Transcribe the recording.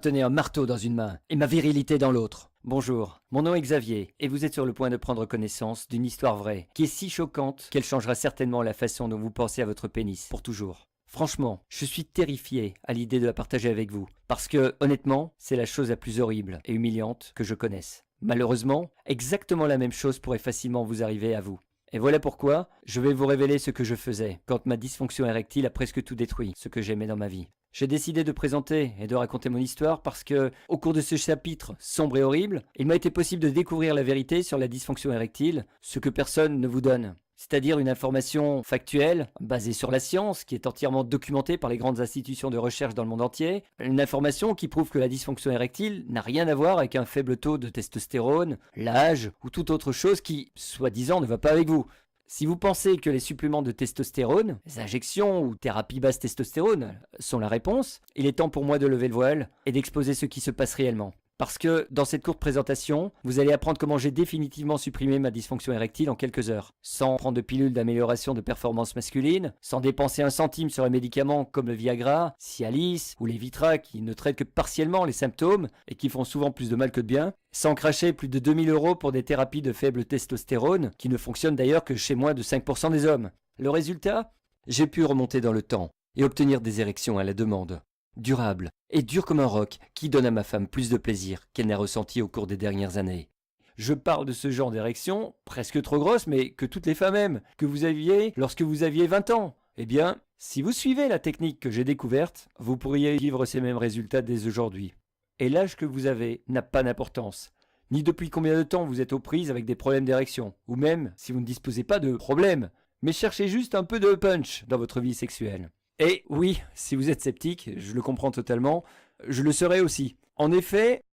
Tenez un marteau dans une main et ma virilité dans l'autre. Bonjour, mon nom est Xavier et vous êtes sur le point de prendre connaissance d'une histoire vraie qui est si choquante qu'elle changera certainement la façon dont vous pensez à votre pénis pour toujours. Franchement, je suis terrifié à l'idée de la partager avec vous parce que, honnêtement, c'est la chose la plus horrible et humiliante que je connaisse. Malheureusement, exactement la même chose pourrait facilement vous arriver à vous. Et voilà pourquoi je vais vous révéler ce que je faisais quand ma dysfonction érectile a presque tout détruit, ce que j'aimais dans ma vie. J'ai décidé de présenter et de raconter mon histoire parce que, au cours de ce chapitre sombre et horrible, il m'a été possible de découvrir la vérité sur la dysfonction érectile, ce que personne ne vous donne. C'est-à-dire une information factuelle, basée sur la science, qui est entièrement documentée par les grandes institutions de recherche dans le monde entier. Une information qui prouve que la dysfonction érectile n'a rien à voir avec un faible taux de testostérone, l'âge ou toute autre chose qui, soi-disant, ne va pas avec vous. Si vous pensez que les suppléments de testostérone, les injections ou thérapies basse testostérone sont la réponse, il est temps pour moi de lever le voile et d'exposer ce qui se passe réellement. Parce que dans cette courte présentation, vous allez apprendre comment j'ai définitivement supprimé ma dysfonction érectile en quelques heures, sans prendre de pilules d'amélioration de performance masculine, sans dépenser un centime sur les médicaments comme le Viagra, Cialis ou les Vitra qui ne traitent que partiellement les symptômes et qui font souvent plus de mal que de bien, sans cracher plus de 2000 € pour des thérapies de faible testostérone qui ne fonctionnent d'ailleurs que chez moins de 5% des hommes. Le résultat ? J'ai pu remonter dans le temps et obtenir des érections à la demande. Durable et dur comme un roc qui donne à ma femme plus de plaisir qu'elle n'a ressenti au cours des dernières années. Je parle de ce genre d'érection, presque trop grosse, mais que toutes les femmes aiment, que vous aviez lorsque vous aviez 20 ans. Eh bien, si vous suivez la technique que j'ai découverte, vous pourriez vivre ces mêmes résultats dès aujourd'hui. Et l'âge que vous avez n'a pas d'importance, ni depuis combien de temps vous êtes aux prises avec des problèmes d'érection, ou même si vous ne disposez pas de problèmes, mais cherchez juste un peu de punch dans votre vie sexuelle. Et oui, si vous êtes sceptique, je le comprends totalement, je le serai aussi. En effet,